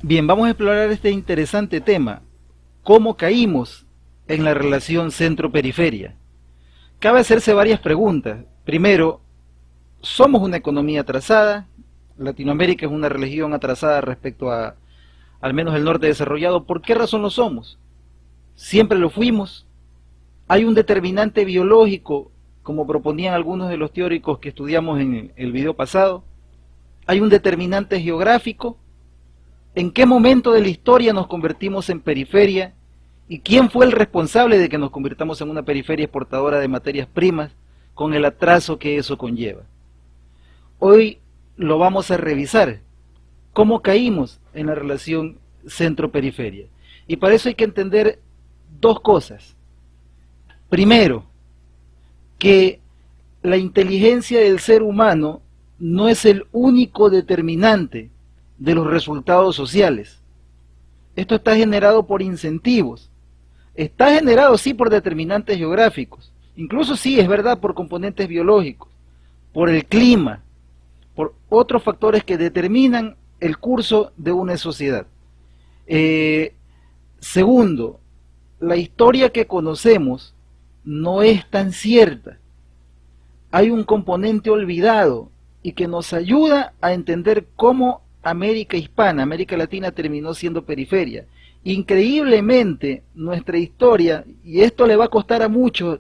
Bien, vamos a explorar este interesante tema, cómo caímos en la relación centro-periferia. Cabe hacerse varias preguntas. Primero, ¿somos una economía atrasada? Latinoamérica es una región atrasada respecto a, al menos el norte desarrollado. ¿Por qué razón lo somos? ¿Siempre lo fuimos? ¿Hay un determinante biológico, como proponían algunos de los teóricos que estudiamos en el video pasado? ¿Hay un determinante geográfico? ¿En qué momento de la historia nos convertimos en periferia? ¿Y quién fue el responsable de que nos convirtamos en una periferia exportadora de materias primas con el atraso que eso conlleva? Hoy lo vamos a revisar. ¿Cómo caímos en la relación centro-periferia? Y para eso hay que entender dos cosas. Primero, que la inteligencia del ser humano no es el único determinante de los resultados sociales. Esto está generado por incentivos. Está generado sí por determinantes geográficos, incluso sí es verdad por componentes biológicos, por el clima, por otros factores que determinan el curso de una sociedad. Segundo, la historia que conocemos no es tan cierta. Hay un componente olvidado y que nos ayuda a entender cómo América hispana, América Latina terminó siendo periferia. Increíblemente, nuestra historia, y esto le va a costar a muchos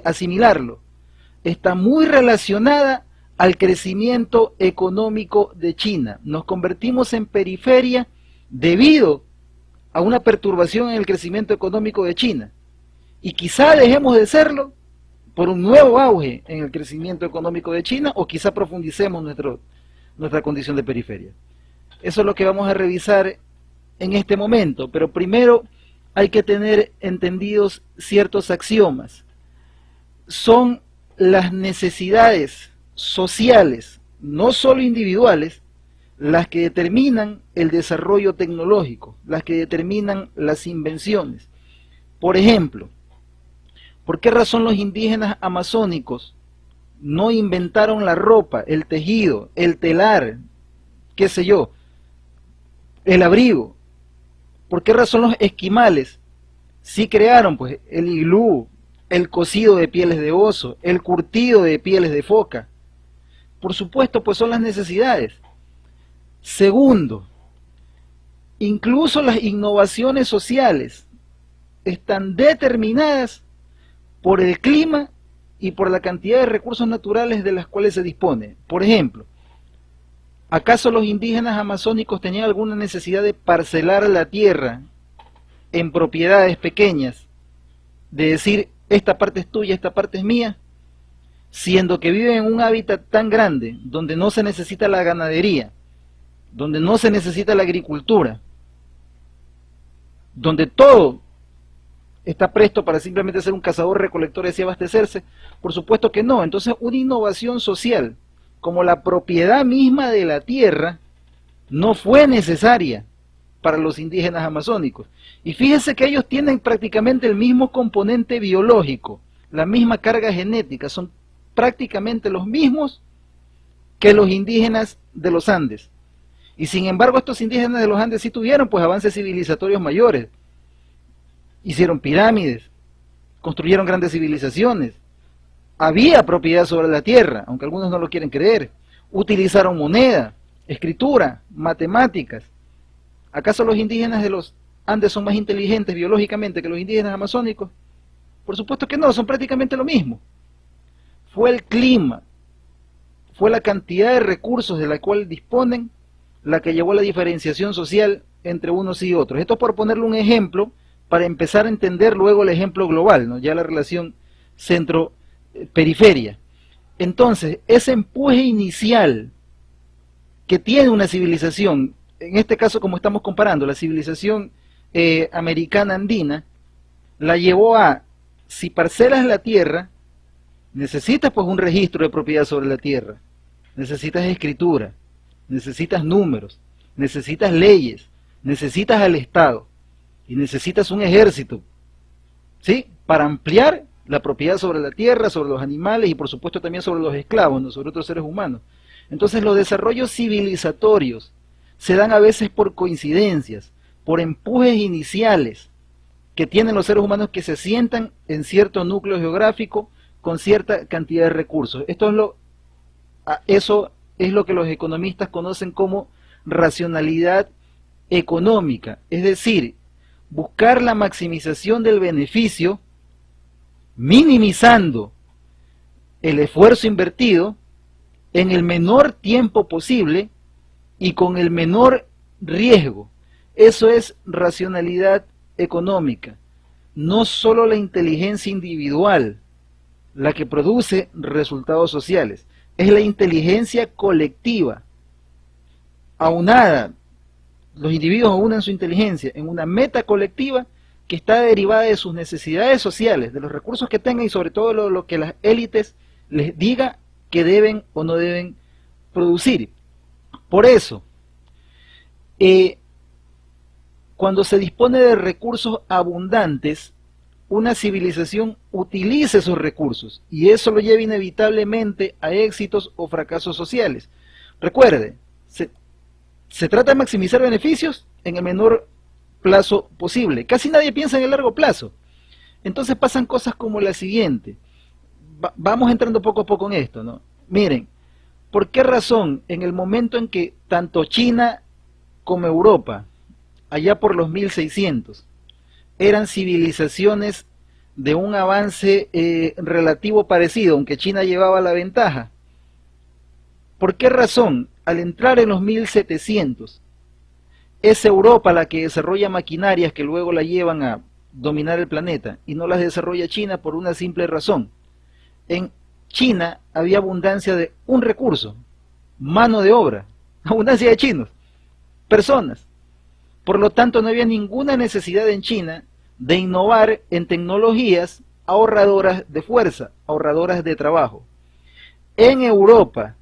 asimilarlo, está muy relacionada al crecimiento económico de China. Nos convertimos en periferia debido a una perturbación en el crecimiento económico de China. Y quizá dejemos de serlo por un nuevo auge en el crecimiento económico de China, o quizá profundicemos nuestra condición de periferia. Eso es lo que vamos a revisar en este momento, pero primero hay que tener entendidos ciertos axiomas. Son las necesidades sociales, no solo individuales, las que determinan el desarrollo tecnológico, las que determinan las invenciones. Por ejemplo, ¿por qué razón los indígenas amazónicos no inventaron la ropa, el tejido, el telar, qué sé yo, el abrigo? ¿Por qué razón los esquimales sí crearon pues el iglú, el cocido de pieles de oso, el curtido de pieles de foca? Por supuesto, pues son las necesidades. Segundo, incluso las innovaciones sociales están determinadas por el clima y por la cantidad de recursos naturales de las cuales se dispone. Por ejemplo, ¿acaso los indígenas amazónicos tenían alguna necesidad de parcelar la tierra en propiedades pequeñas? De decir, esta parte es tuya, esta parte es mía, siendo que viven en un hábitat tan grande, donde no se necesita la ganadería, donde no se necesita la agricultura, donde todo está presto para simplemente ser un cazador-recolector y así abastecerse. Por supuesto que no. Entonces, una innovación social, como la propiedad misma de la tierra, no fue necesaria para los indígenas amazónicos. Y fíjense que ellos tienen prácticamente el mismo componente biológico, la misma carga genética, son prácticamente los mismos que los indígenas de los Andes. Y sin embargo, estos indígenas de los Andes sí tuvieron pues avances civilizatorios mayores. Hicieron pirámides, construyeron grandes civilizaciones, había propiedad sobre la tierra, aunque algunos no lo quieren creer, utilizaron moneda, escritura, matemáticas. ¿Acaso los indígenas de los Andes son más inteligentes biológicamente que los indígenas amazónicos? Por supuesto que no, son prácticamente lo mismo. Fue el clima, fue la cantidad de recursos de la cual disponen la que llevó a la diferenciación social entre unos y otros. Esto por ponerle un ejemplo, para empezar a entender luego el ejemplo global, ¿no? Ya la relación centro-periferia. Entonces, ese empuje inicial que tiene una civilización, en este caso como estamos comparando, la civilización americana andina, la llevó a, si parcelas la tierra, necesitas pues un registro de propiedad sobre la tierra, necesitas escritura, necesitas números, necesitas leyes, necesitas al Estado, y necesitas un ejército, ¿sí? Para ampliar la propiedad sobre la tierra, sobre los animales y por supuesto también sobre los esclavos, ¿no? Sobre otros seres humanos. Entonces los desarrollos civilizatorios se dan a veces por coincidencias, por empujes iniciales que tienen los seres humanos que se sientan en cierto núcleo geográfico con cierta cantidad de recursos. Eso es lo que los economistas conocen como racionalidad económica, es decir, buscar la maximización del beneficio minimizando el esfuerzo invertido en el menor tiempo posible y con el menor riesgo. Eso es racionalidad económica. No solo la inteligencia individual la que produce resultados sociales, es la inteligencia colectiva, aunada. Los individuos aunan su inteligencia en una meta colectiva que está derivada de sus necesidades sociales, de los recursos que tengan y sobre todo lo que las élites les diga que deben o no deben producir. Por eso, cuando se dispone de recursos abundantes, una civilización utiliza esos recursos y eso lo lleva inevitablemente a éxitos o fracasos sociales. Recuerde, se trata de maximizar beneficios en el menor plazo posible. Casi nadie piensa en el largo plazo. Entonces pasan cosas como la siguiente. Vamos entrando poco a poco en esto, ¿no? Miren, ¿por qué razón en el momento en que tanto China como Europa, allá por los 1600, eran civilizaciones de un avance relativo parecido, aunque China llevaba la ventaja? ¿Por qué razón al entrar en los 1700 es Europa la que desarrolla maquinarias que luego la llevan a dominar el planeta y no las desarrolla China? Por una simple razón: en China había abundancia de un recurso, mano de obra, abundancia de chinos, personas. Por lo tanto, no había ninguna necesidad en China de innovar en tecnologías ahorradoras de fuerza, ahorradoras de trabajo. En Europa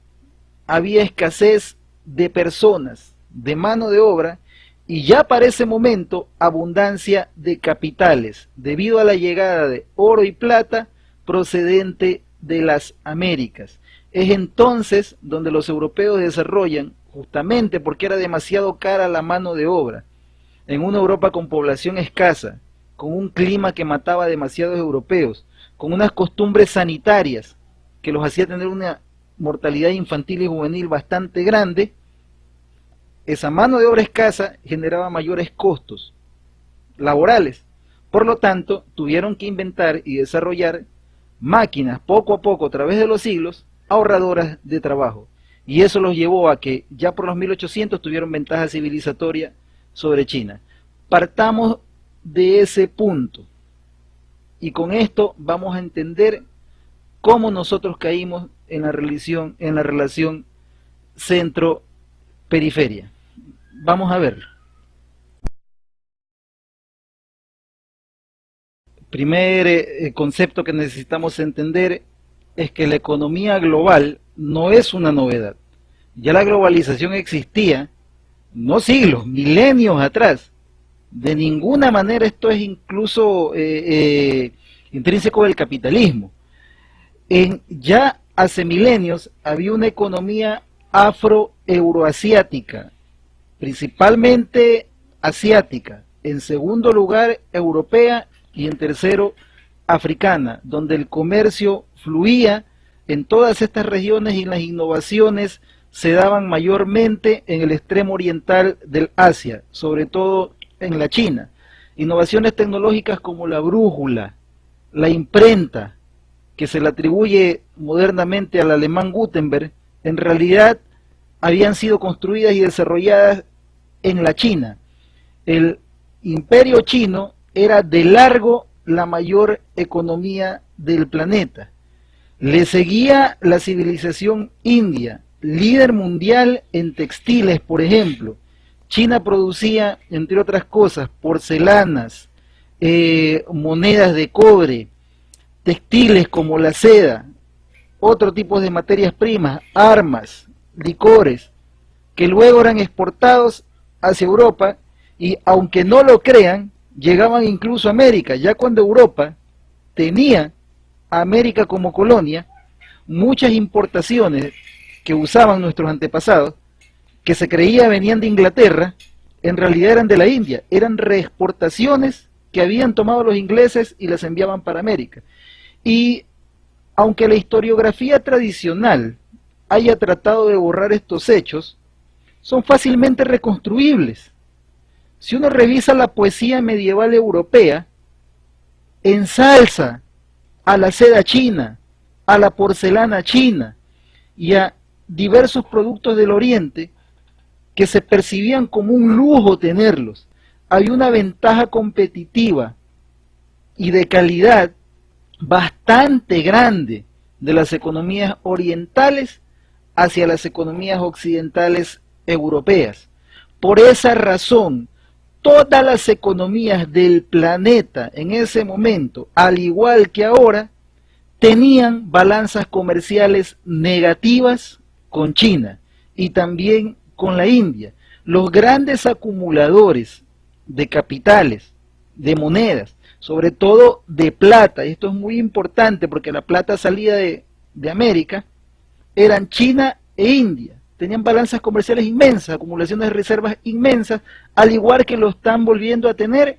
había escasez de personas, de mano de obra, y ya para ese momento abundancia de capitales, debido a la llegada de oro y plata procedente de las Américas. Es entonces donde los europeos desarrollan, justamente porque era demasiado cara la mano de obra, en una Europa con población escasa, con un clima que mataba a demasiados europeos, con unas costumbres sanitarias que los hacía tener una mortalidad infantil y juvenil bastante grande. Esa mano de obra escasa generaba mayores costos laborales. Por lo tanto, tuvieron que inventar y desarrollar máquinas poco a poco a través de los siglos ahorradoras de trabajo. Y eso los llevó a que ya por los 1800 tuvieron ventaja civilizatoria sobre China. Partamos de ese punto y con esto vamos a entender cómo nosotros caímos en la relación centro-periferia. Vamos a verlo. Primer concepto que necesitamos entender es que la economía global no es una novedad. Ya la globalización existía, no siglos, milenios atrás. De ninguna manera esto es incluso intrínseco del capitalismo. Ya hace milenios había una economía afro-euroasiática, principalmente asiática, en segundo lugar europea y en tercero africana, donde el comercio fluía en todas estas regiones y las innovaciones se daban mayormente en el extremo oriental del Asia, sobre todo en la China. Innovaciones tecnológicas como la brújula, la imprenta, que se le atribuye modernamente al alemán Gutenberg, en realidad habían sido construidas y desarrolladas en la China. El imperio chino era de largo la mayor economía del planeta. Le seguía la civilización india, líder mundial en textiles, por ejemplo. China producía, entre otras cosas, porcelanas, monedas de cobre, textiles como la seda, otro tipo de materias primas, armas, licores, que luego eran exportados hacia Europa y, aunque no lo crean, llegaban incluso a América. Ya cuando Europa tenía a América como colonia, muchas importaciones que usaban nuestros antepasados que se creía venían de Inglaterra, en realidad eran de la India, eran reexportaciones que habían tomado los ingleses y las enviaban para América. Y aunque la historiografía tradicional haya tratado de borrar estos hechos, son fácilmente reconstruibles. Si uno revisa la poesía medieval europea, ensalza a la seda china, a la porcelana china y a diversos productos del Oriente que se percibían como un lujo tenerlos. Hay una ventaja competitiva y de calidad bastante grande de las economías orientales hacia las economías occidentales europeas. Por esa razón, todas las economías del planeta en ese momento, al igual que ahora, tenían balanzas comerciales negativas con China y también con la India. Los grandes acumuladores de capitales, de monedas, sobre todo de plata, y esto es muy importante porque la plata salía de América, eran China e India. Tenían balanzas comerciales inmensas, acumulaciones de reservas inmensas, al igual que lo están volviendo a tener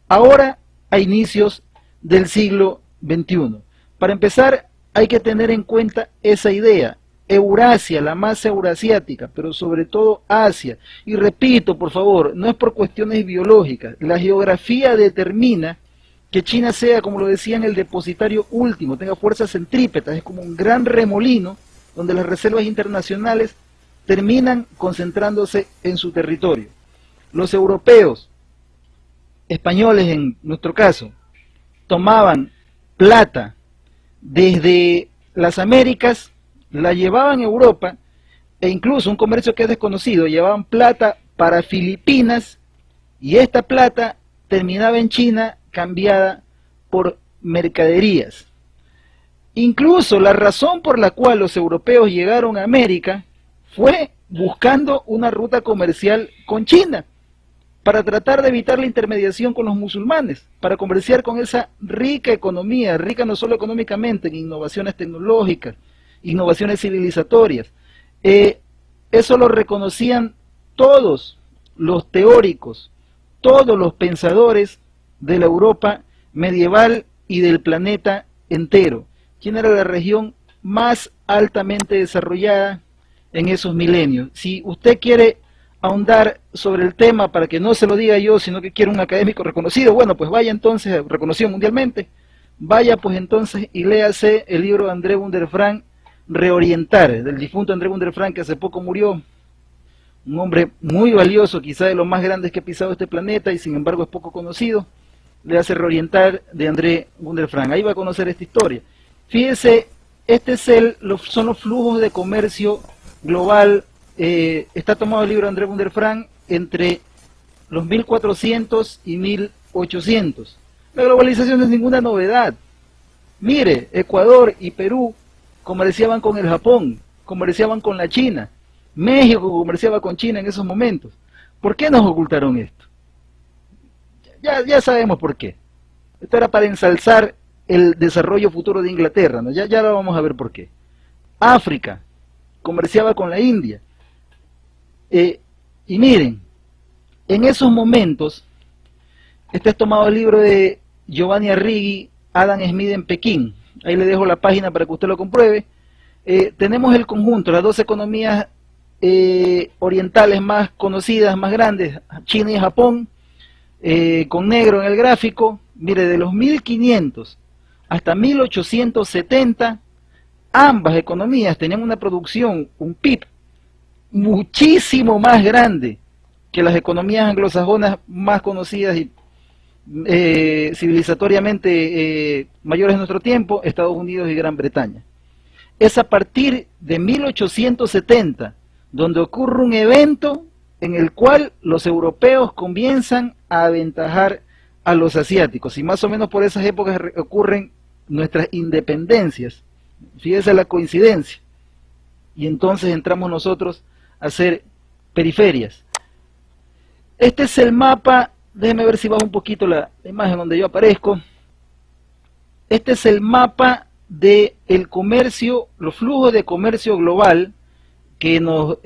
ahora a inicios del siglo XXI. Para empezar, hay que tener en cuenta esa idea. Eurasia, la masa eurasiática, pero sobre todo Asia. Y repito, por favor, no es por cuestiones biológicas. La geografía determina que China sea, como lo decían, el depositario último, tenga fuerzas centrípetas, es como un gran remolino donde las reservas internacionales terminan concentrándose en su territorio. Los europeos, españoles en nuestro caso, tomaban plata desde las Américas, la llevaban a Europa, e incluso un comercio que es desconocido, llevaban plata para Filipinas, y esta plata terminaba en China cambiada por mercaderías. Incluso la razón por la cual los europeos llegaron a América fue buscando una ruta comercial con China, para tratar de evitar la intermediación con los musulmanes, para comerciar con esa rica economía, rica no solo económicamente, en innovaciones tecnológicas, innovaciones civilizatorias. Eso lo reconocían todos los teóricos, todos los pensadores de la Europa medieval y del planeta entero. China era la región más altamente desarrollada en esos milenios. Si usted quiere ahondar sobre el tema, para que no se lo diga yo, sino que quiere un académico reconocido, bueno, pues vaya entonces, reconocido mundialmente, vaya pues entonces y léase el libro de André Bunderfrank, Reorientar, del difunto André Bunderfrank, que hace poco murió, un hombre muy valioso, quizá de los más grandes que ha pisado este planeta, y sin embargo es poco conocido. Le hace Reorientar de André Bunderfrank, ahí va a conocer esta historia. Fíjese, son los flujos de comercio global. Está tomado el libro de André Bunderfrank entre los 1400 y 1800. La globalización no es ninguna novedad. Mire, Ecuador y Perú comerciaban con el Japón, comerciaban con la China, México comerciaba con China en esos momentos. ¿Por qué nos ocultaron esto? Ya sabemos por qué. Esto era para ensalzar el desarrollo futuro de Inglaterra, ¿no? Ya lo vamos a ver por qué. África comerciaba con la India. Y miren, en esos momentos, este es tomado el libro de Giovanni Arrighi, Adam Smith en Pekín. Ahí le dejo la página para que usted lo compruebe. Tenemos el conjunto, las dos economías orientales más conocidas, más grandes, China y Japón, con negro en el gráfico. Mire, de los 1500 hasta 1870, ambas economías tenían una producción, un PIB, muchísimo más grande que las economías anglosajonas más conocidas y civilizatoriamente mayores de nuestro tiempo, Estados Unidos y Gran Bretaña. Es a partir de 1870 donde ocurre un evento en el cual los europeos comienzan a aventajar a los asiáticos, y más o menos por esas épocas ocurren nuestras independencias. Fíjese la coincidencia. Y entonces entramos nosotros a hacer periferias. Este es el mapa, déjeme ver si bajo un poquito la imagen donde yo aparezco. Este es el mapa del comercio, los flujos de comercio global que nos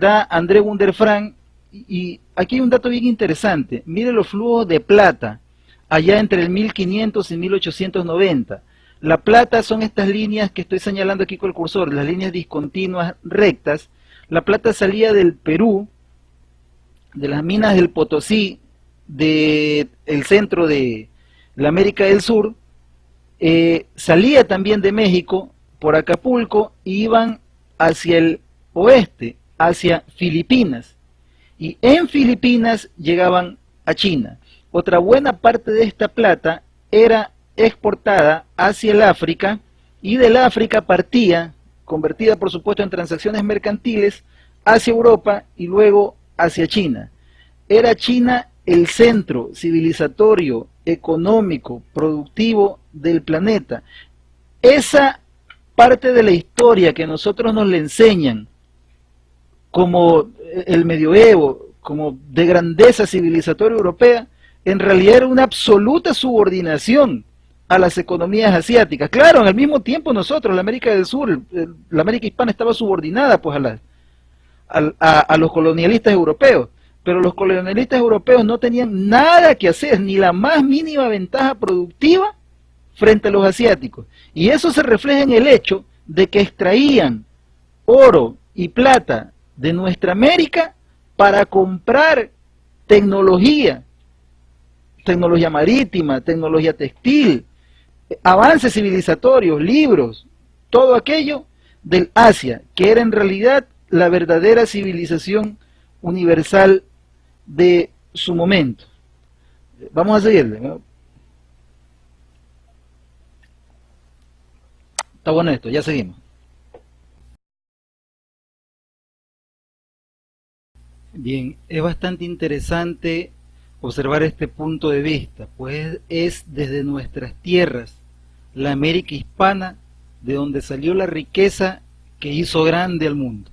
da André Wunderfrank, y aquí hay un dato bien interesante. Mire los flujos de plata allá entre el 1500 y 1890. La plata son estas líneas que estoy señalando aquí con el cursor, las líneas discontinuas rectas. La plata salía del Perú, de las minas del Potosí, del centro de la América del Sur, salía también de México, por Acapulco, y iban hacia el oeste, hacia Filipinas, y en Filipinas llegaban a China. Otra buena parte de esta plata era exportada hacia el África, y del África partía, convertida por supuesto en transacciones mercantiles, hacia Europa y luego hacia China. Era China el centro civilizatorio, económico, productivo del planeta. Esa parte de la historia que nosotros nos le enseñan como el medioevo, como de grandeza civilizatoria europea, en realidad era una absoluta subordinación a las economías asiáticas. Claro, al mismo tiempo nosotros, la América del Sur, la América hispana estaba subordinada pues a los colonialistas europeos, pero los colonialistas europeos no tenían nada que hacer, ni la más mínima ventaja productiva frente a los asiáticos. Y eso se refleja en el hecho de que extraían oro y plata de nuestra América para comprar tecnología, tecnología marítima, tecnología textil, avances civilizatorios, libros, todo aquello del Asia, que era en realidad la verdadera civilización universal de su momento. Vamos a seguirle, ¿no? Está bueno esto, ya seguimos. Bien, es bastante interesante observar este punto de vista, pues es desde nuestras tierras, la América hispana, de donde salió la riqueza que hizo grande al mundo,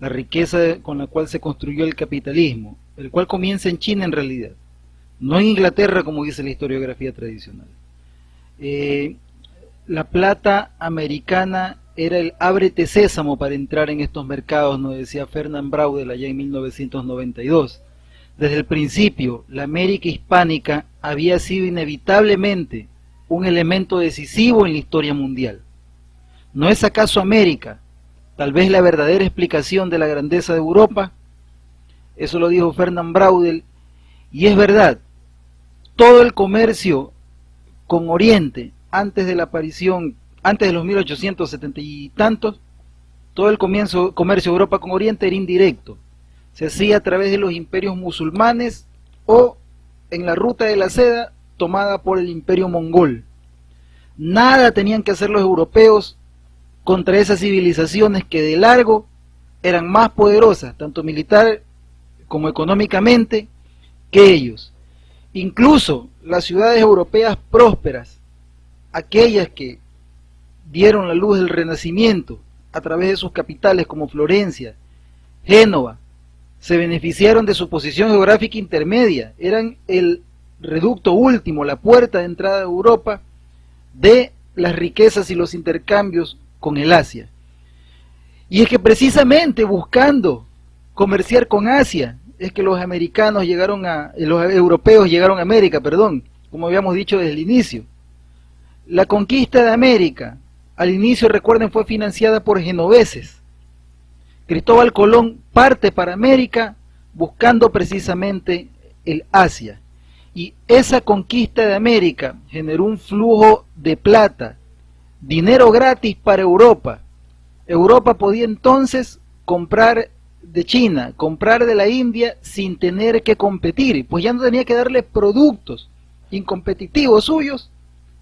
la riqueza con la cual se construyó el capitalismo, el cual comienza en China en realidad, no en Inglaterra como dice la historiografía tradicional. La plata americana era el ábrete sésamo para entrar en estos mercados, nos decía Fernand Braudel allá en 1992. Desde el principio, la América hispánica había sido inevitablemente un elemento decisivo en la historia mundial. ¿No es acaso América tal vez la verdadera explicación de la grandeza de Europa? Eso lo dijo Fernand Braudel, y es verdad. Todo el comercio con Oriente, antes de la aparición, antes de los 1870 y tantos, todo el comercio de Europa con Oriente era indirecto. Se hacía a través de los imperios musulmanes o en la ruta de la seda tomada por el imperio mongol. Nada tenían que hacer los europeos contra esas civilizaciones que de largo eran más poderosas, tanto militar como económicamente, que ellos. Incluso las ciudades europeas prósperas, aquellas que dieron la luz del Renacimiento a través de sus capitales como Florencia, Génova, se beneficiaron de su posición geográfica intermedia, eran el reducto último, la puerta de entrada a Europa de las riquezas y los intercambios con el Asia. Y es que precisamente buscando comerciar con Asia, es que los europeos llegaron a América, perdón, como habíamos dicho desde el inicio. La conquista de América, al inicio, recuerden, fue financiada por genoveses. Cristóbal Colón parte para América buscando precisamente el Asia. Y esa conquista de América generó un flujo de plata, dinero gratis para Europa. Europa podía entonces comprar de China, comprar de la India sin tener que competir, pues ya no tenía que darle productos incompetitivos suyos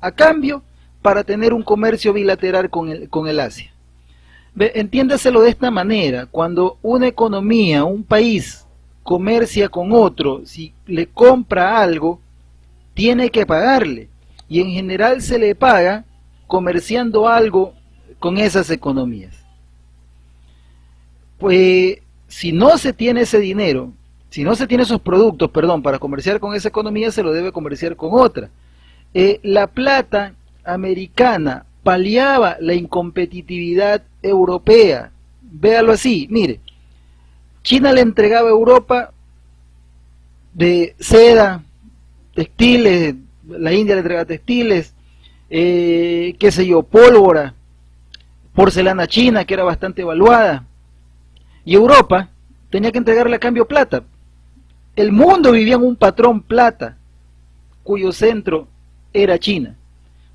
a cambio para tener un comercio bilateral con el Asia. Entiéndaselo de esta manera: cuando una economía, un país comercia con otro, si le compra algo, tiene que pagarle, y en general se le paga comerciando algo con esas economías. Pues si no se tiene ese dinero, si no se tiene esos productos, perdón, para comerciar con esa economía, se lo debe comerciar con otra. La plata americana paliaba la incompetitividad europea véalo así, mire, China le entregaba a Europa de seda, textiles, la India le entregaba textiles, qué sé yo, pólvora, porcelana china que era bastante evaluada, y Europa tenía que entregarle a cambio plata. El mundo vivía en un patrón plata, cuyo centro era China.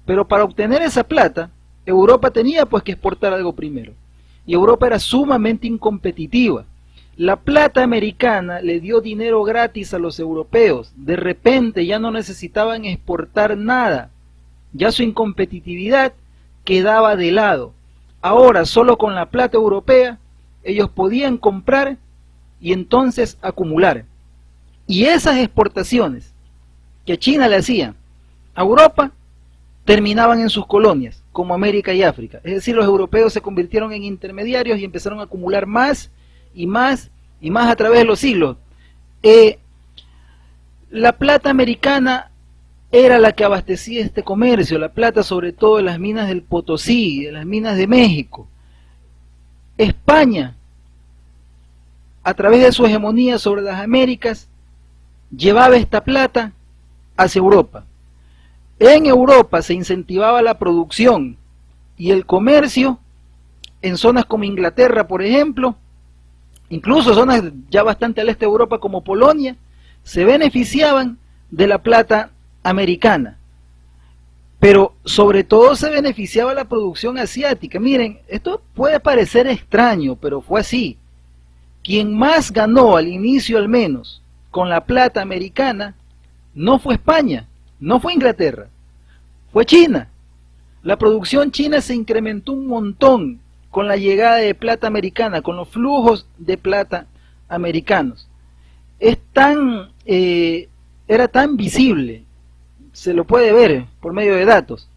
Pero para obtener esa plata, Europa tenía pues que exportar algo primero. Y Europa era sumamente incompetitiva. La plata americana le dio dinero gratis a los europeos. De repente ya no necesitaban exportar nada. Ya su incompetitividad quedaba de lado. Ahora solo con la plata europea ellos podían comprar y entonces acumular. Y esas exportaciones que China le hacía a Europa terminaban en sus colonias, como América y África. Es decir, los europeos se convirtieron en intermediarios y empezaron a acumular más y más y más a través de los siglos. La plata americana era la que abastecía este comercio, la plata sobre todo de las minas del Potosí, de las minas de México. España, a través de su hegemonía sobre las Américas, llevaba esta plata hacia Europa. En Europa se incentivaba la producción y el comercio en zonas como Inglaterra, por ejemplo, incluso zonas ya bastante al este de Europa como Polonia, se beneficiaban de la plata americana. Pero sobre todo se beneficiaba la producción asiática. Miren, esto puede parecer extraño, pero fue así. Quien más ganó al inicio al menos con la plata americana no fue España, no fue Inglaterra, fue China. La producción china se incrementó un montón con la llegada de plata americana, con los flujos de plata americanos. Era tan visible, se lo puede ver por medio de datos,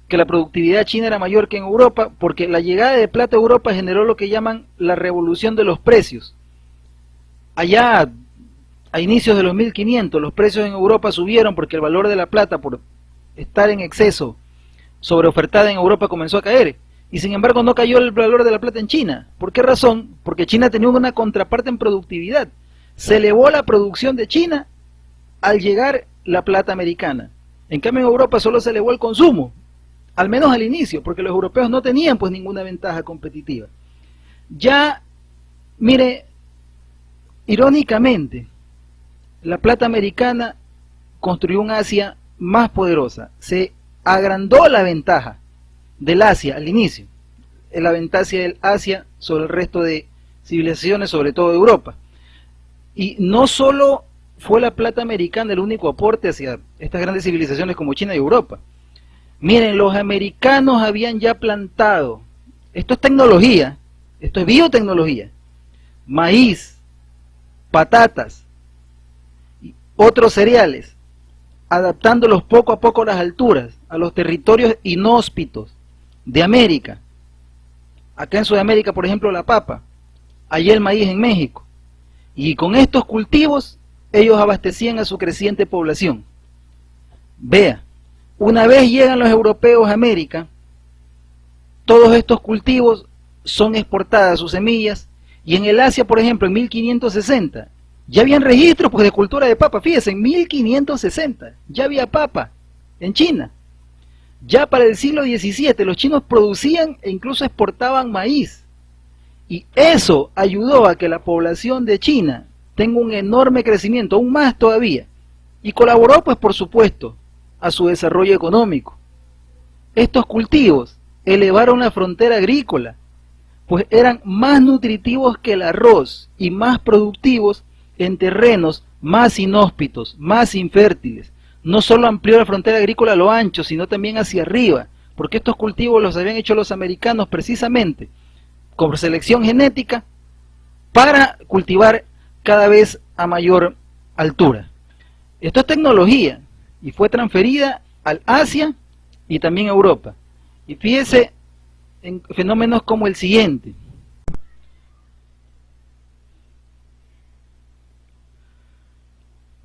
que la productividad china era mayor que en Europa, porque la llegada de plata a Europa generó lo que llaman la revolución de los precios. Allá a inicios de los 1500 los precios en Europa subieron porque el valor de la plata, por estar en exceso, sobreofertada en Europa, comenzó a caer. Y sin embargo no cayó el valor de la plata en China. ¿Por qué razón? Porque China tenía una contraparte en productividad. Se elevó la producción de China al llegar la plata americana. En cambio en Europa solo se elevó el consumo, al menos al inicio, porque los europeos no tenían pues ninguna ventaja competitiva. Ya, mire, irónicamente, la plata americana construyó un Asia más poderosa. Se agrandó la ventaja del Asia al inicio, la ventaja del Asia sobre el resto de civilizaciones, sobre todo de Europa. Y no solo fue la plata americana el único aporte hacia estas grandes civilizaciones como China y Europa. Miren, los americanos habían ya plantado, esto es tecnología, esto es biotecnología, maíz, patatas, otros cereales, adaptándolos poco a poco a las alturas, a los territorios inhóspitos de América. Acá en Sudamérica, por ejemplo, la papa, allí el maíz en México. Y con estos cultivos, ellos abastecían a su creciente población. Vea, una vez llegan los europeos a América, todos estos cultivos son exportadas, sus semillas, y en el Asia, por ejemplo, en 1560, ya habían registros pues, de cultura de papa. Fíjense, en 1560 ya había papa en China. Ya para el siglo XVII los chinos producían e incluso exportaban maíz. Y eso ayudó a que la población de China tenga un enorme crecimiento, aún más todavía. Y colaboró, pues por supuesto, a su desarrollo económico. Estos cultivos elevaron la frontera agrícola, pues eran más nutritivos que el arroz y más productivos en terrenos más inhóspitos, más infértiles. No solo amplió la frontera agrícola a lo ancho, sino también hacia arriba, porque estos cultivos los habían hecho los americanos precisamente con selección genética para cultivar cada vez a mayor altura. Esto es tecnología y fue transferida al Asia y también a Europa. Y fíjese en fenómenos como el siguiente.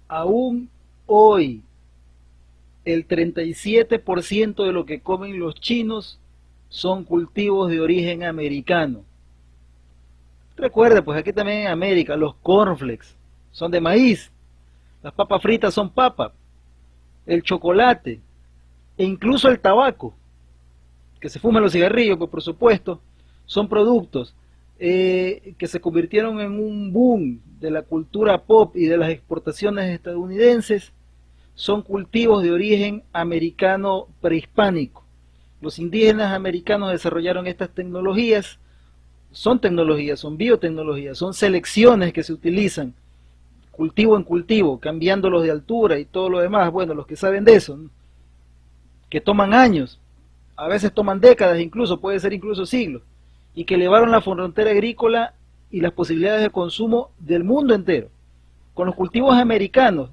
Aún hoy, el 37% de lo que comen los chinos son cultivos de origen americano. Recuerda, pues aquí también en América los cornflakes son de maíz, las papas fritas son papa, el chocolate e incluso el tabaco, que se fuman los cigarrillos, pues por supuesto, son productos que se convirtieron en un boom de la cultura pop y de las exportaciones estadounidenses. Son cultivos de origen americano prehispánico. Los indígenas americanos desarrollaron estas tecnologías, son biotecnologías, son selecciones que se utilizan cultivo en cultivo, cambiándolos de altura y todo lo demás. Bueno, los que saben de eso, ¿no? Que toman años, a veces toman décadas, incluso puede ser incluso siglos, y que elevaron la frontera agrícola y las posibilidades de consumo del mundo entero. Con los cultivos americanos,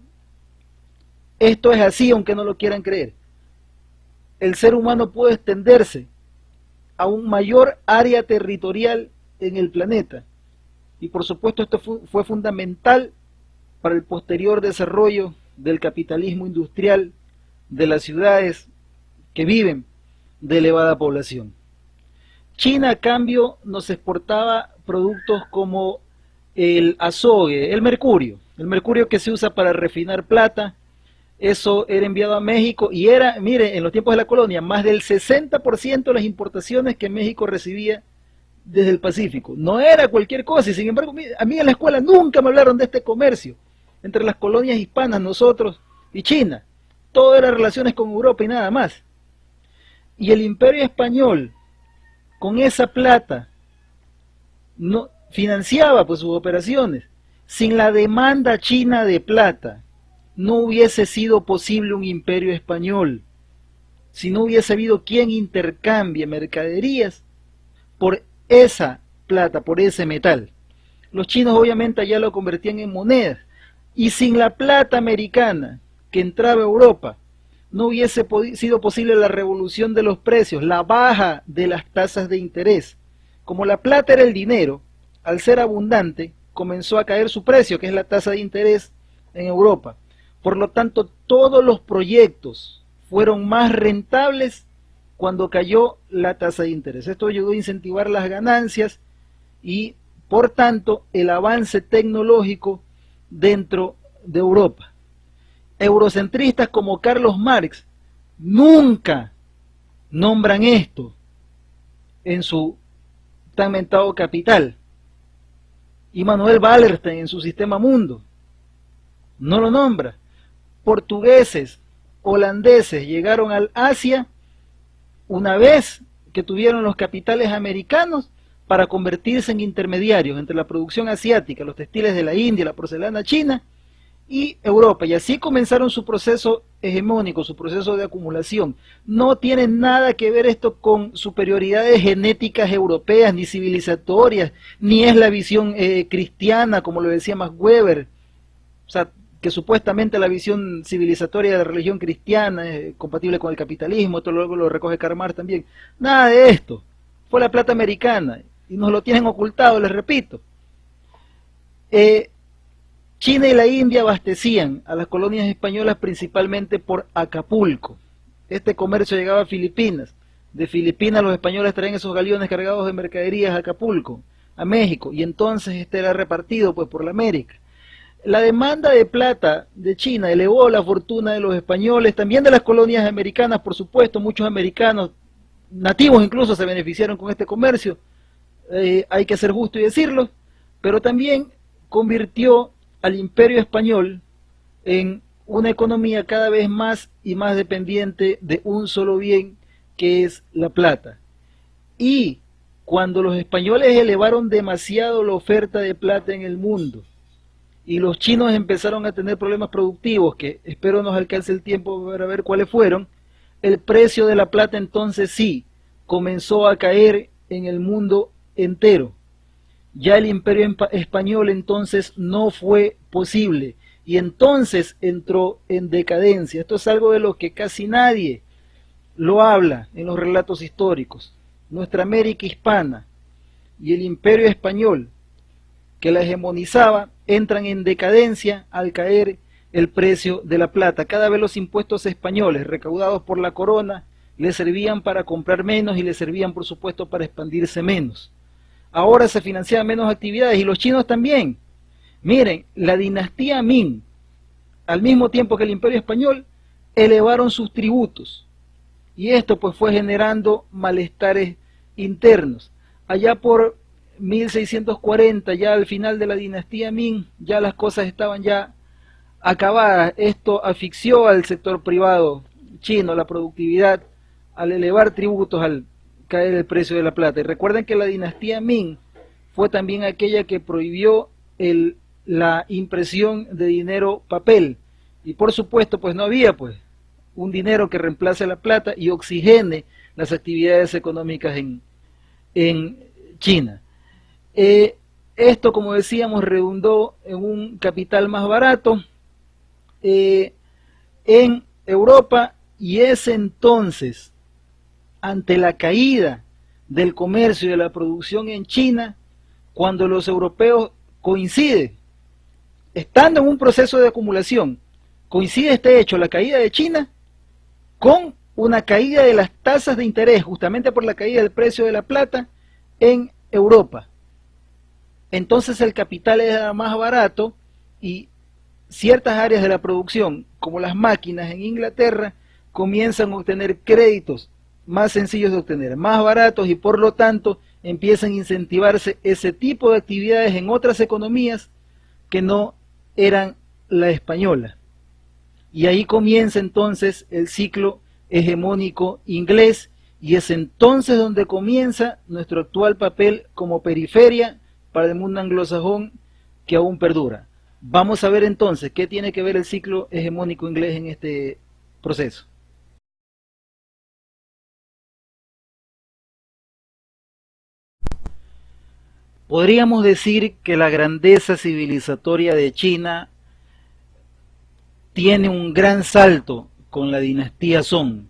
esto es así, aunque no lo quieran creer. El ser humano puede extenderse a un mayor área territorial en el planeta. Y por supuesto esto fue fundamental para el posterior desarrollo del capitalismo industrial de las ciudades que viven de elevada población. China, a cambio, nos exportaba productos como el azogue, el mercurio que se usa para refinar plata. Eso era enviado a México y era, mire, en los tiempos de la colonia, más del 60% de las importaciones que México recibía desde el Pacífico. No era cualquier cosa, y sin embargo, a mí en la escuela nunca me hablaron de este comercio entre las colonias hispanas, nosotros y China. Todo era relaciones con Europa y nada más. Y el Imperio Español, con esa plata, no financiaba pues sus operaciones. Sin la demanda china de plata, no hubiese sido posible un imperio español, si no hubiese habido quien intercambie mercaderías por esa plata, por ese metal. Los chinos obviamente allá lo convertían en monedas, y sin la plata americana que entraba a Europa, no hubiese sido posible la revolución de los precios, la baja de las tasas de interés. Como la plata era el dinero, al ser abundante, comenzó a caer su precio, que es la tasa de interés en Europa. Por lo tanto, todos los proyectos fueron más rentables cuando cayó la tasa de interés. Esto ayudó a incentivar las ganancias y, por tanto, el avance tecnológico dentro de Europa. Eurocentristas como Carlos Marx nunca nombran esto en su tan mentado Capital. Y Manuel Wallerstein en su Sistema Mundo no lo nombra. Portugueses, holandeses llegaron al Asia una vez que tuvieron los capitales americanos para convertirse en intermediarios entre la producción asiática, los textiles de la India, la porcelana china y Europa, y así comenzaron su proceso hegemónico, su proceso de acumulación. No tiene nada que ver esto con superioridades genéticas europeas ni civilizatorias, ni es la visión cristiana, como lo decía Max Weber, o sea, que supuestamente la visión civilizatoria de la religión cristiana es compatible con el capitalismo. Esto luego lo recoge Karl Marx también. Nada de esto, fue la plata americana, y nos lo tienen ocultado, les repito. China y la India abastecían a las colonias españolas principalmente por Acapulco. Este comercio llegaba a Filipinas. De Filipinas los españoles traían esos galeones cargados de mercaderías a Acapulco, a México, y entonces este era repartido pues por la América. La demanda de plata de China elevó la fortuna de los españoles, también de las colonias americanas, por supuesto. Muchos americanos, nativos incluso, se beneficiaron con este comercio, hay que ser justo y decirlo, pero también convirtió al Imperio Español en una economía cada vez más y más dependiente de un solo bien, que es la plata. Y cuando los españoles elevaron demasiado la oferta de plata en el mundo, y los chinos empezaron a tener problemas productivos, que espero nos alcance el tiempo para ver cuáles fueron, el precio de la plata entonces sí comenzó a caer en el mundo entero. Ya el Imperio Español entonces no fue posible, y entonces entró en decadencia. Esto es algo de lo que casi nadie lo habla en los relatos históricos. Nuestra América hispana y el Imperio Español, que la hegemonizaba, entran en decadencia al caer el precio de la plata. Cada vez los impuestos españoles recaudados por la corona les servían para comprar menos y les servían por supuesto para expandirse menos. ahora se financian menos actividades y los chinos también. Miren, la dinastía Ming, al mismo tiempo que el Imperio Español, elevaron sus tributos y esto pues fue generando malestares internos. Allá por 1640, ya al final de la dinastía Ming, ya las cosas estaban ya acabadas. Esto asfixió al sector privado chino, la productividad, al elevar tributos, al caer el precio de la plata. Y recuerden que la dinastía Ming fue también aquella que prohibió la impresión de dinero papel. Y por supuesto, pues no había pues un dinero que reemplace la plata y oxigene las actividades económicas en China. Esto, como decíamos, redundó en un capital más barato en Europa, y es entonces, ante la caída del comercio y de la producción en China, cuando los europeos coinciden, estando en un proceso de acumulación, coincide este hecho, la caída de China, con una caída de las tasas de interés, justamente por la caída del precio de la plata en Europa. Entonces el capital era más barato y ciertas áreas de la producción, como las máquinas en Inglaterra, comienzan a obtener créditos más sencillos de obtener, más baratos, y por lo tanto empiezan a incentivarse ese tipo de actividades en otras economías que no eran la española. Y ahí comienza entonces el ciclo hegemónico inglés, y es entonces donde comienza nuestro actual papel como periferia para el mundo anglosajón que aún perdura. Vamos a ver entonces qué tiene que ver el ciclo hegemónico inglés en este proceso. Podríamos decir que la grandeza civilizatoria de China tiene un gran salto con la dinastía Song.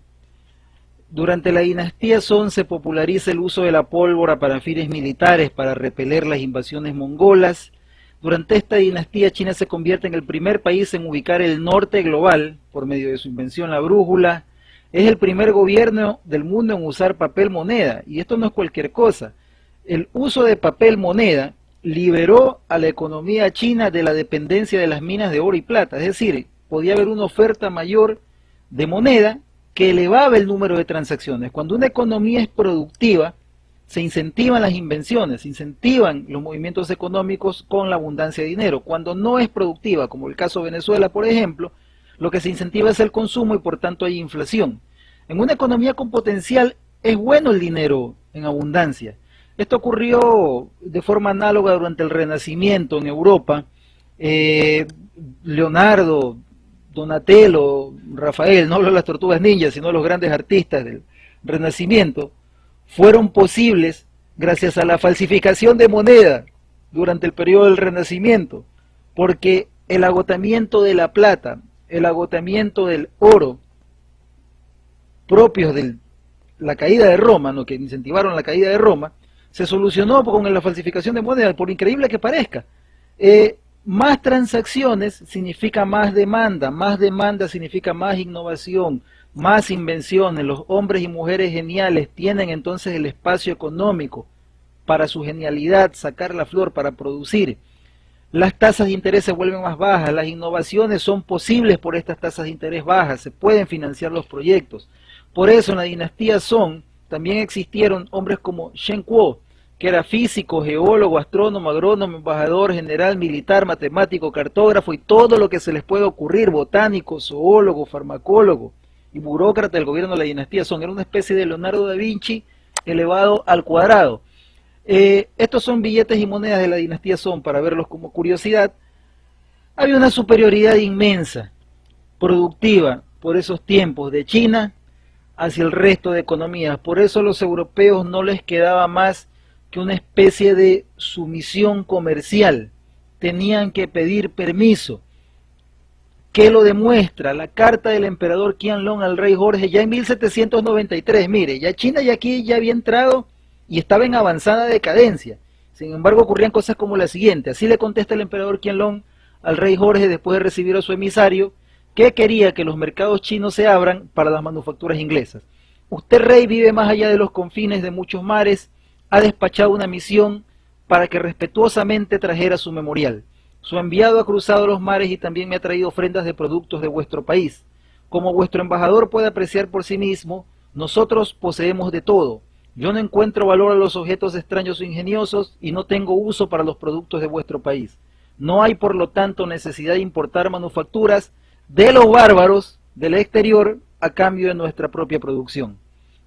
Durante la dinastía Song se populariza el uso de la pólvora para fines militares para repeler las invasiones mongolas. Durante esta dinastía China se convierte en el primer país en ubicar el norte global por medio de su invención la brújula. Es el primer gobierno del mundo en usar papel moneda, y esto no es cualquier cosa. El uso de papel moneda liberó a la economía china de la dependencia de las minas de oro y plata, es decir, podía haber una oferta mayor de moneda que elevaba el número de transacciones. Cuando una economía es productiva, se incentivan las invenciones, se incentivan los movimientos económicos con la abundancia de dinero. Cuando no es productiva, como el caso de Venezuela, por ejemplo, lo que se incentiva es el consumo y por tanto hay inflación. En una economía con potencial es bueno el dinero en abundancia. Esto ocurrió de forma análoga durante el Renacimiento en Europa. Leonardo, Donatello, Rafael, no las tortugas ninjas, sino los grandes artistas del Renacimiento, fueron posibles gracias a la falsificación de moneda durante el periodo del Renacimiento, porque el agotamiento de la plata, el agotamiento del oro, propios de la caída de Roma, ¿no?, que incentivaron la caída de Roma, se solucionó con la falsificación de moneda, por increíble que parezca. Más transacciones significa más demanda significa más innovación, más invenciones. Los hombres y mujeres geniales tienen entonces el espacio económico para su genialidad, sacar la flor, para producir. Las tasas de interés se vuelven más bajas, las innovaciones son posibles por estas tasas de interés bajas, se pueden financiar los proyectos. Por eso en la dinastía Song también existieron hombres como Shen Kuo, que era físico, geólogo, astrónomo, agrónomo, embajador, general, militar, matemático, cartógrafo y todo lo que se les puede ocurrir, botánico, zoólogo, farmacólogo y burócrata del gobierno de la dinastía Song. Era una especie de Leonardo da Vinci elevado al cuadrado. Estos son billetes y monedas de la dinastía Song para verlos como curiosidad. Había una superioridad inmensa, productiva, por esos tiempos de China hacia el resto de economías. Por eso a los europeos no les quedaba más que una especie de sumisión comercial. Tenían que pedir permiso. ¿Qué lo demuestra? La carta del emperador Qianlong al rey Jorge ya en 1793. Mire, ya China ya aquí ya había entrado y estaba en avanzada decadencia. Sin embargo, ocurrían cosas como la siguiente. Así le contesta el emperador Qianlong al rey Jorge después de recibir a su emisario, que quería que los mercados chinos se abran para las manufacturas inglesas. Usted, rey, vive más allá de los confines de muchos mares, ha despachado una misión para que respetuosamente trajera su memorial. Su enviado ha cruzado los mares y también me ha traído ofrendas de productos de vuestro país. Como vuestro embajador puede apreciar por sí mismo, nosotros poseemos de todo. Yo no encuentro valor a los objetos extraños o ingeniosos y no tengo uso para los productos de vuestro país. No hay, por lo tanto, necesidad de importar manufacturas de los bárbaros del exterior a cambio de nuestra propia producción.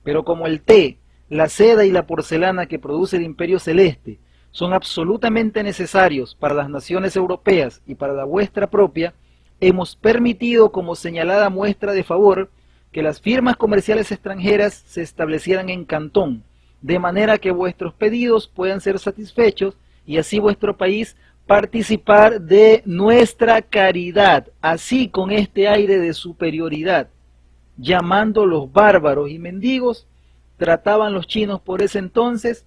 Pero como el té, la seda y la porcelana que produce el Imperio Celeste son absolutamente necesarios para las naciones europeas y para la vuestra propia, hemos permitido como señalada muestra de favor que las firmas comerciales extranjeras se establecieran en Cantón, de manera que vuestros pedidos puedan ser satisfechos y así vuestro país participar de nuestra caridad, así con este aire de superioridad, llamando los bárbaros y mendigos, trataban los chinos por ese entonces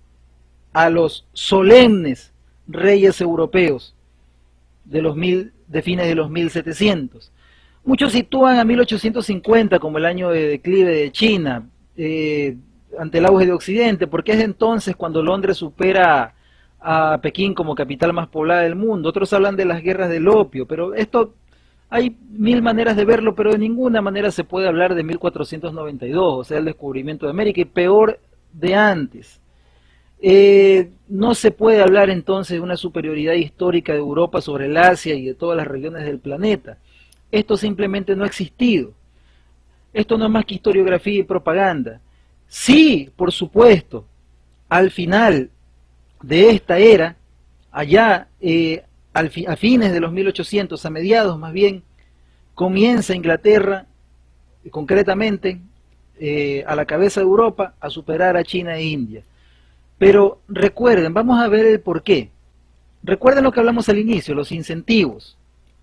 a los solemnes reyes europeos de fines de los 1700. Muchos sitúan a 1850 como el año de declive de China ante el auge de Occidente, porque es entonces cuando Londres supera a Pekín como capital más poblada del mundo. Otros hablan de las guerras del opio, pero esto hay mil maneras de verlo, pero de ninguna manera se puede hablar de 1492, o sea, el descubrimiento de América, y peor de antes. No se puede hablar entonces de una superioridad histórica de Europa sobre el Asia y de todas las regiones del planeta. Esto simplemente no ha existido. Esto no es más que historiografía y propaganda. Sí, por supuesto, al final de esta era, allá a fines de los 1800, a mediados más bien, comienza Inglaterra, concretamente, a la cabeza de Europa, a superar a China e India. Pero recuerden, vamos a ver el porqué. Recuerden lo que hablamos al inicio, los incentivos,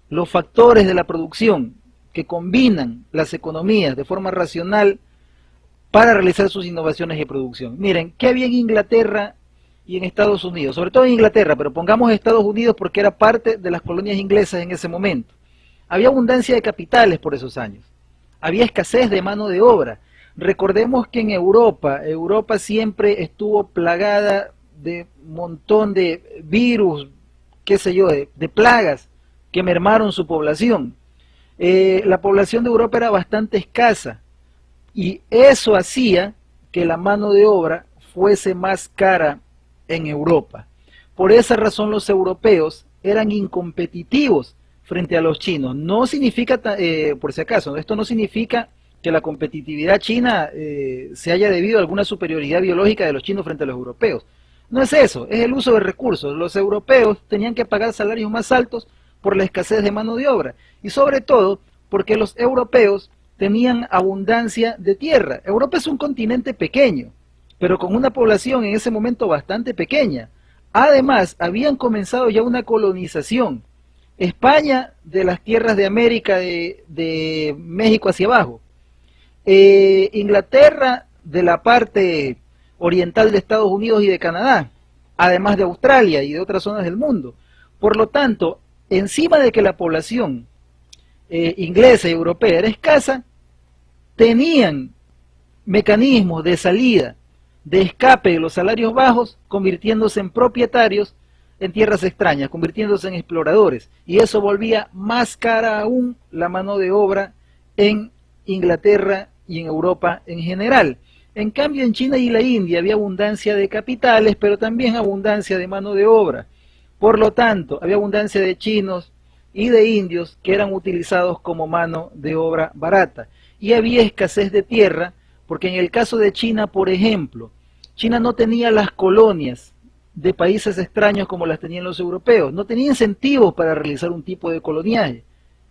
los factores de la producción que combinan las economías de forma racional para realizar sus innovaciones de producción. Miren, ¿qué había en Inglaterra y en Estados Unidos? Sobre todo en Inglaterra, pero pongamos Estados Unidos porque era parte de las colonias inglesas en ese momento. Había abundancia de capitales por esos años. Había escasez de mano de obra. Recordemos que en Europa siempre estuvo plagada de un montón de virus, qué sé yo, de plagas que mermaron su población. La población de Europa era bastante escasa y eso hacía que la mano de obra fuese más cara en Europa. Por esa razón los europeos eran incompetitivos frente a los chinos. No significa, por si acaso, esto no significa que la competitividad china se haya debido a alguna superioridad biológica de los chinos frente a los europeos. No es eso, es el uso de recursos. Los europeos tenían que pagar salarios más altos por la escasez de mano de obra y sobre todo porque los europeos tenían abundancia de tierra. Europa es un continente pequeño, pero con una población en ese momento bastante pequeña. Además, habían comenzado ya una colonización. España de las tierras de América, de México hacia abajo. Inglaterra de la parte oriental de Estados Unidos y de Canadá, además de Australia y de otras zonas del mundo. Por lo tanto, encima de que la población inglesa y europea era escasa, tenían mecanismos de salida, de escape de los salarios bajos, convirtiéndose en propietarios en tierras extrañas, convirtiéndose en exploradores, y eso volvía más cara aún la mano de obra en Inglaterra y en Europa en general. En cambio, en China y la India había abundancia de capitales, pero también abundancia de mano de obra. Por lo tanto, había abundancia de chinos y de indios que eran utilizados como mano de obra barata. Y había escasez de tierra, porque en el caso de China, por ejemplo, China no tenía las colonias de países extraños como las tenían los europeos. No tenía incentivos para realizar un tipo de coloniaje.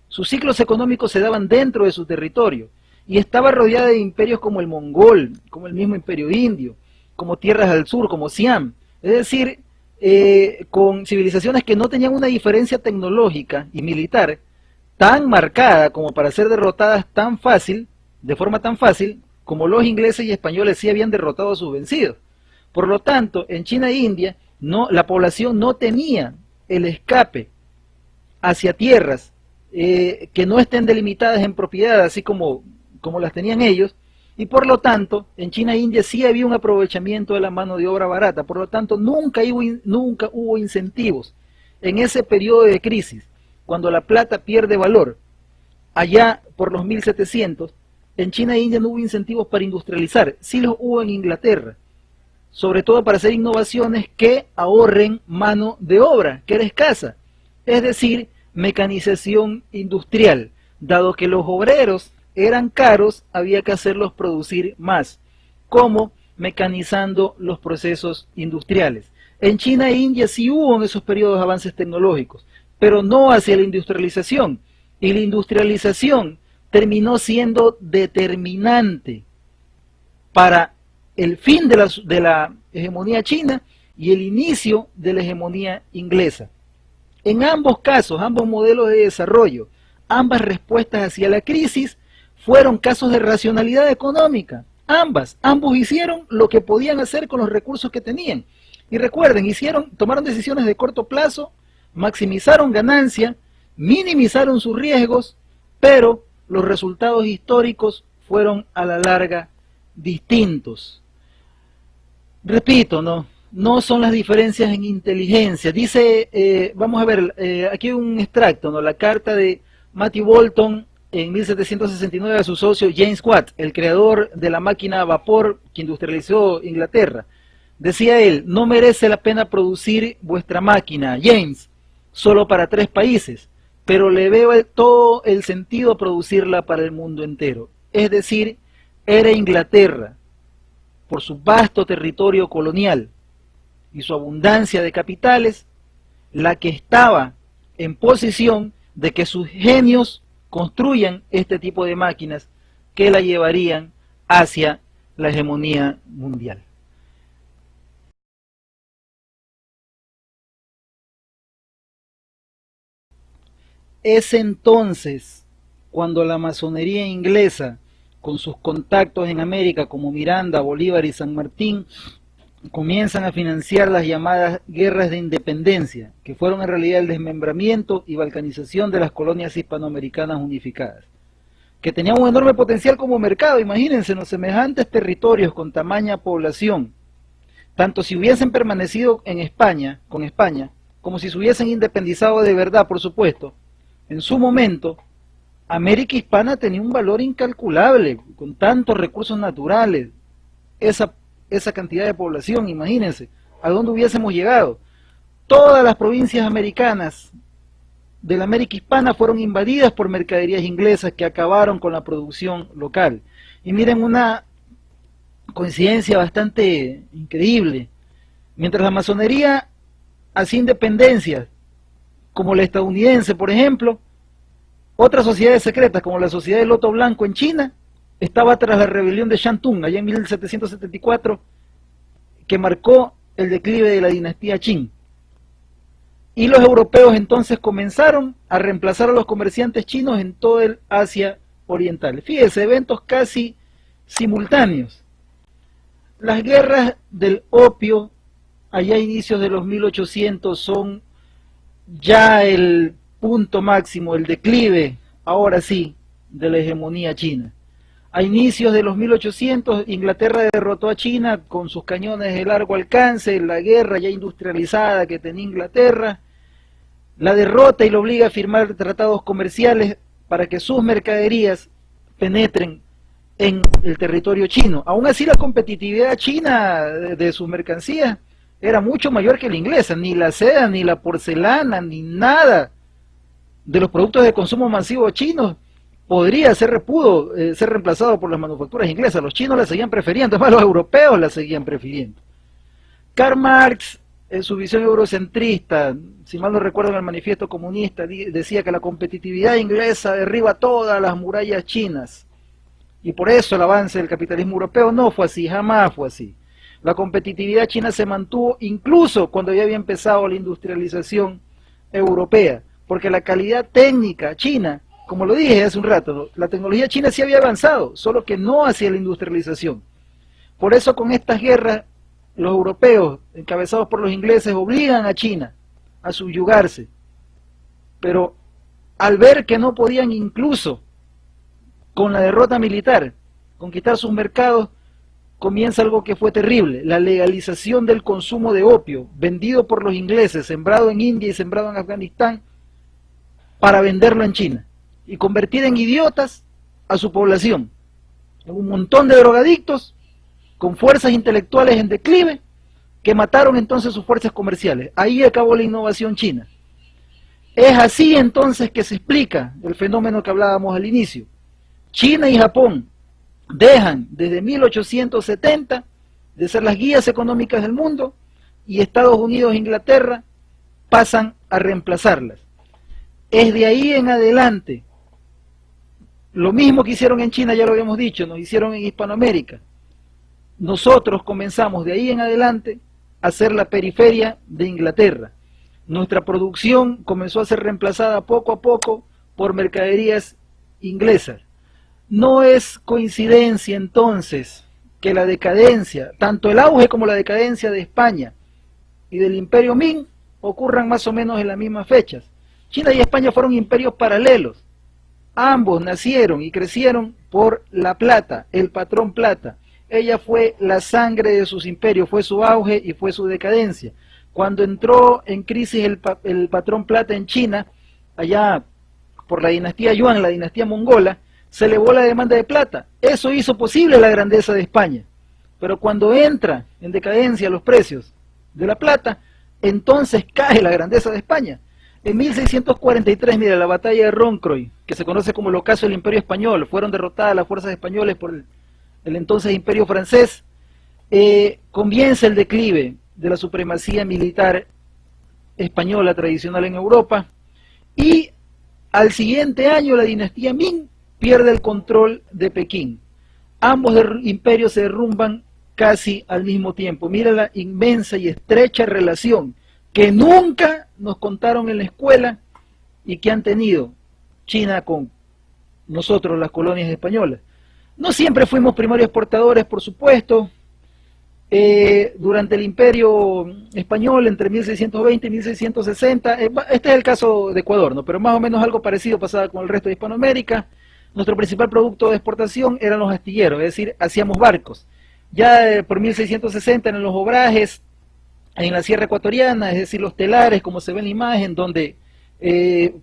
Sus ciclos económicos se daban dentro de su territorio. Y estaba rodeada de imperios como el mongol, como el mismo imperio indio, como tierras al sur, como Siam. Es decir, con civilizaciones que no tenían una diferencia tecnológica y militar tan marcada como para ser derrotadas tan fácil, de forma tan fácil, como los ingleses y españoles sí habían derrotado a sus vencidos. Por lo tanto, en China e India, la población no tenía el escape hacia tierras que no estén delimitadas en propiedad, así como las tenían ellos, Y por lo tanto, en China e India sí había un aprovechamiento de la mano de obra barata, por lo tanto nunca hubo incentivos en ese periodo de crisis, cuando la plata pierde valor, allá por los 1700, en China e India no hubo incentivos para industrializar, sí los hubo en Inglaterra, sobre todo para hacer innovaciones que ahorren mano de obra, que era escasa, es decir, mecanización industrial. Dado que los obreros eran caros, había que hacerlos producir más, como mecanizando los procesos industriales. En China e India sí hubo en esos periodos avances tecnológicos, pero no hacia la industrialización, y la industrialización terminó siendo determinante para el fin de la hegemonía china y el inicio de la hegemonía inglesa. En ambos casos, ambos modelos de desarrollo, ambas respuestas hacia la crisis fueron casos de racionalidad económica. Ambos hicieron lo que podían hacer con los recursos que tenían. Y recuerden, tomaron decisiones de corto plazo, maximizaron ganancia, minimizaron sus riesgos, pero los resultados históricos fueron a la larga distintos. Repito, no son las diferencias en inteligencia. Dice, vamos a ver, aquí hay un extracto, ¿no? La carta de Matthew Boulton en 1769 a su socio James Watt, el creador de la máquina a vapor que industrializó Inglaterra. Decía él: no merece la pena producir vuestra máquina, James, solo para 3 países, pero le veo todo el sentido producirla para el mundo entero. Es decir, era Inglaterra, por su vasto territorio colonial y su abundancia de capitales, la que estaba en posición de que sus genios construyan este tipo de máquinas que la llevarían hacia la hegemonía mundial. Es entonces cuando la masonería inglesa, con sus contactos en América como Miranda, Bolívar y San Martín, comienzan a financiar las llamadas guerras de independencia, que fueron en realidad el desmembramiento y balcanización de las colonias hispanoamericanas unificadas, que tenían un enorme potencial como mercado. Imagínense, los semejantes territorios con tamaña población, tanto si hubiesen permanecido en España, con España, como si se hubiesen independizado de verdad, por supuesto, en su momento, América hispana tenía un valor incalculable, con tantos recursos naturales, esa cantidad de población. Imagínense a dónde hubiésemos llegado. Todas las provincias americanas de la América hispana fueron invadidas por mercaderías inglesas que acabaron con la producción local. Y miren, una coincidencia bastante increíble: mientras la masonería hacía independencias, como la estadounidense, por ejemplo, otras sociedades secretas, como la Sociedad del Loto Blanco en China, estaba tras la rebelión de Shantung, allá en 1774, que marcó el declive de la dinastía Qing. Y los europeos entonces comenzaron a reemplazar a los comerciantes chinos en todo el Asia Oriental. Fíjense, eventos casi simultáneos. Las guerras del opio, allá a inicios de los 1800, son ya el punto máximo, el declive, ahora sí, de la hegemonía china. A inicios de los 1800, Inglaterra derrotó a China con sus cañones de largo alcance, la guerra ya industrializada que tenía Inglaterra, la derrota y lo obliga a firmar tratados comerciales para que sus mercaderías penetren en el territorio chino. Aún así, la competitividad china de sus mercancías era mucho mayor que la inglesa. Ni la seda, ni la porcelana, ni nada de los productos de consumo masivo chinos pudo ser reemplazado por las manufacturas inglesas. Los chinos la seguían prefiriendo, además los europeos la seguían prefiriendo. Karl Marx, en su visión eurocentrista, si mal no recuerdo, en el manifiesto comunista, decía que la competitividad inglesa derriba todas las murallas chinas, y por eso el avance del capitalismo europeo. No fue así, jamás fue así. La competitividad china se mantuvo incluso cuando ya había empezado la industrialización europea, porque la calidad técnica china, como lo dije hace un rato, la tecnología china sí había avanzado, solo que no hacia la industrialización. Por eso, con estas guerras, los europeos, encabezados por los ingleses, obligan a China a subyugarse. Pero al ver que no podían, incluso con la derrota militar, conquistar sus mercados, comienza algo que fue terrible, la legalización del consumo de opio, vendido por los ingleses, sembrado en India y sembrado en Afganistán, para venderlo en China, y convertir en idiotas a su población, un montón de drogadictos, con fuerzas intelectuales en declive, que mataron entonces sus fuerzas comerciales. Ahí acabó la innovación china. Es así entonces que se explica el fenómeno que hablábamos al inicio. China y Japón dejan desde 1870 de ser las guías económicas del mundo, y Estados Unidos e Inglaterra pasan a reemplazarlas. Es de ahí en adelante, lo mismo que hicieron en China, ya lo habíamos dicho, nos hicieron en Hispanoamérica. Nosotros comenzamos de ahí en adelante a ser la periferia de Inglaterra. Nuestra producción comenzó a ser reemplazada poco a poco por mercaderías inglesas. No es coincidencia entonces que la decadencia, tanto el auge como la decadencia de España y del Imperio Ming, ocurran más o menos en las mismas fechas. China y España fueron imperios paralelos. Ambos nacieron y crecieron por la plata, el patrón plata. Ella fue la sangre de sus imperios, fue su auge y fue su decadencia. Cuando entró en crisis el patrón plata en China, allá por la dinastía Yuan, la dinastía mongola, se elevó la demanda de plata. Eso hizo posible la grandeza de España. Pero cuando entra en decadencia los precios de la plata, entonces cae la grandeza de España. En 1643, mira, la batalla de Roncroy, que se conoce como el ocaso del Imperio Español, fueron derrotadas las fuerzas españolas por el entonces Imperio Francés, comienza el declive de la supremacía militar española tradicional en Europa, y al siguiente año la dinastía Ming pierde el control de Pekín. Ambos imperios se derrumban casi al mismo tiempo. Mira la inmensa y estrecha relación que nunca nos contaron en la escuela y que han tenido China con nosotros, las colonias españolas. No siempre fuimos primarios exportadores, por supuesto. Durante el Imperio Español, entre 1620 y 1660, este es el caso de Ecuador, ¿no? Pero más o menos algo parecido pasaba con el resto de Hispanoamérica. Nuestro principal producto de exportación eran los astilleros, es decir, hacíamos barcos. Ya por 1660 eran los obrajes en la sierra ecuatoriana, es decir, los telares, como se ve en la imagen, donde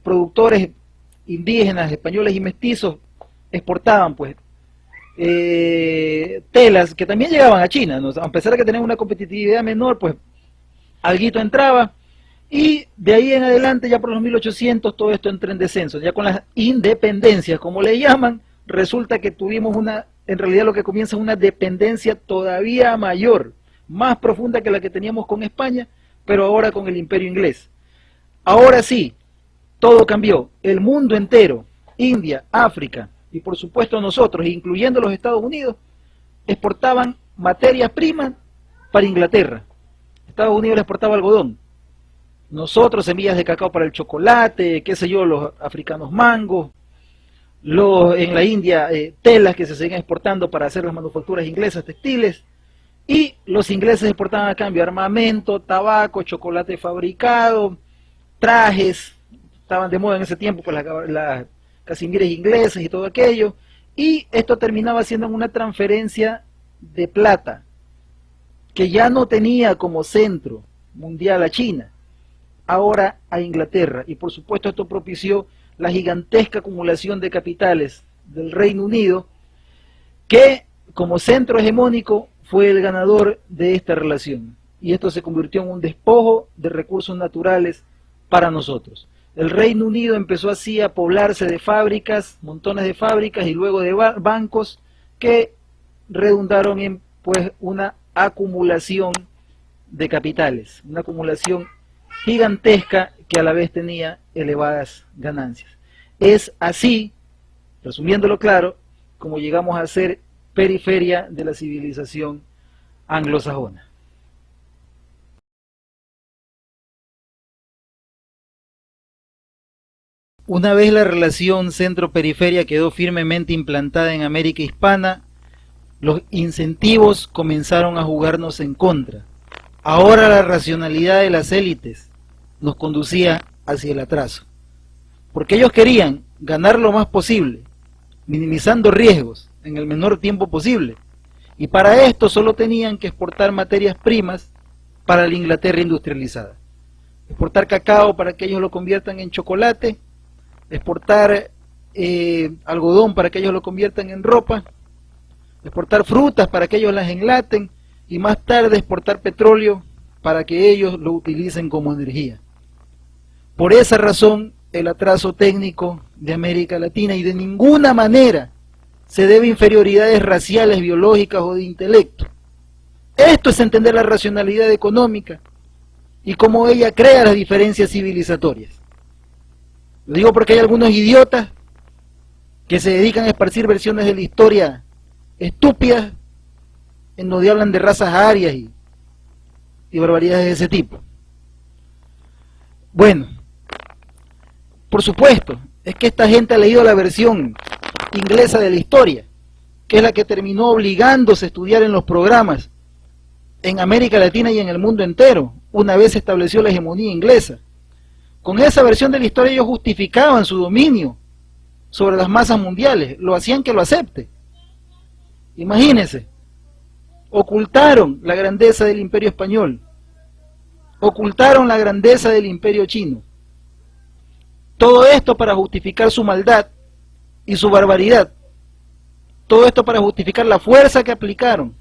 productores indígenas, españoles y mestizos exportaban pues telas que también llegaban a China, ¿no? A pesar de que tenían una competitividad menor, pues alguito entraba, y de ahí en adelante, ya por los 1800, todo esto entra en descenso. Ya con las independencias, como le llaman, resulta que tuvimos en realidad lo que comienza es una dependencia todavía mayor, más profunda que la que teníamos con España, pero ahora con el Imperio Inglés. Ahora sí, todo cambió. El mundo entero, India, África y por supuesto nosotros, incluyendo los Estados Unidos, exportaban materias primas para Inglaterra. Estados Unidos le exportaba algodón. Nosotros semillas de cacao para el chocolate, qué sé yo, los africanos mangos, en la India telas que se seguían exportando para hacer las manufacturas inglesas textiles, y los ingleses exportaban a cambio armamento, tabaco, chocolate fabricado, trajes, estaban de moda en ese tiempo pues las casimires inglesas y todo aquello, y esto terminaba siendo una transferencia de plata, que ya no tenía como centro mundial a China, ahora a Inglaterra, y por supuesto esto propició la gigantesca acumulación de capitales del Reino Unido, que como centro hegemónico fue el ganador de esta relación, y esto se convirtió en un despojo de recursos naturales para nosotros. El Reino Unido empezó así a poblarse de fábricas, montones de fábricas, y luego de bancos que redundaron en pues una acumulación de capitales, una acumulación gigantesca que a la vez tenía elevadas ganancias. Es así, resumiéndolo claro, como llegamos a ser periferia de la civilización anglosajona. Una vez la relación centro-periferia quedó firmemente implantada en América hispana, los incentivos comenzaron a jugarnos en contra. Ahora la racionalidad de las élites nos conducía hacia el atraso, porque ellos querían ganar lo más posible, minimizando riesgos, en el menor tiempo posible. Y para esto solo tenían que exportar materias primas para la Inglaterra industrializada. Exportar cacao para que ellos lo conviertan en chocolate, exportar algodón para que ellos lo conviertan en ropa, exportar frutas para que ellos las enlaten y más tarde exportar petróleo para que ellos lo utilicen como energía. Por esa razón, el atraso técnico de América Latina, y de ninguna manera se debe a inferioridades raciales, biológicas o de intelecto. Esto es entender la racionalidad económica y cómo ella crea las diferencias civilizatorias. Lo digo porque hay algunos idiotas que se dedican a esparcir versiones de la historia estúpidas en donde hablan de razas arias y barbaridades de ese tipo. Bueno, por supuesto, es que esta gente ha leído la versión inglesa de la historia, que es la que terminó obligándose a estudiar en los programas en América Latina y en el mundo entero, una vez se estableció la hegemonía inglesa. Con esa versión de la historia ellos justificaban su dominio sobre las masas mundiales, lo hacían que lo acepte. Imagínense, ocultaron la grandeza del imperio español, ocultaron la grandeza del imperio chino. Todo esto para justificar su maldad y su barbaridad. Todo esto para justificar la fuerza que aplicaron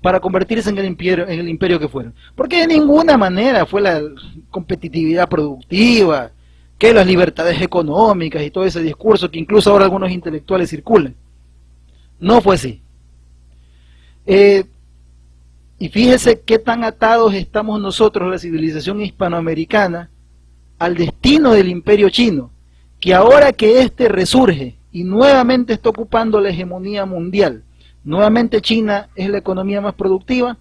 para convertirse en el imperio que fueron. Porque de ninguna manera fue la competitividad productiva, que las libertades económicas y todo ese discurso que incluso ahora algunos intelectuales circulan. No fue así. Y fíjese qué tan atados estamos nosotros, la civilización hispanoamericana, al destino del imperio chino, que ahora que éste resurge y nuevamente está ocupando la hegemonía mundial, nuevamente China es la economía más productiva,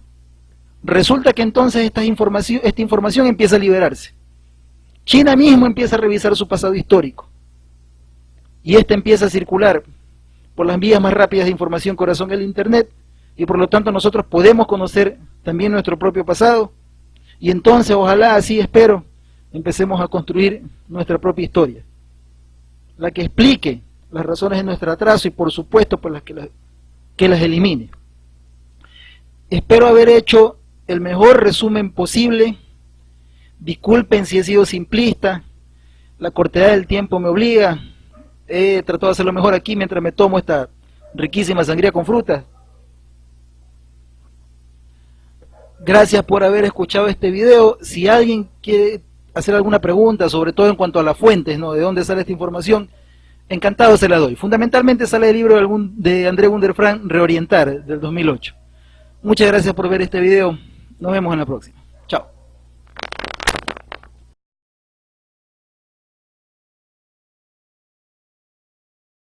resulta que entonces esta información empieza a liberarse. China mismo empieza a revisar su pasado histórico, y esta empieza a circular por las vías más rápidas de información, corazón, el internet, y por lo tanto nosotros podemos conocer también nuestro propio pasado, y entonces ojalá, así espero, empecemos a construir nuestra propia historia, la que explique las razones de nuestro atraso y por supuesto por las que las elimine. Espero haber hecho el mejor resumen posible. Disculpen si he sido simplista, la cortedad del tiempo me obliga. He tratado de hacerlo mejor aquí mientras me tomo esta riquísima sangría con frutas. Gracias por haber escuchado este video. Si alguien quiere hacer alguna pregunta, sobre todo en cuanto a las fuentes, ¿no?, de dónde sale esta información, encantado se la doy. Fundamentalmente sale el libro de André Gunderfrank, Reorientar, del 2008. Muchas gracias por ver este video. Nos vemos en la próxima.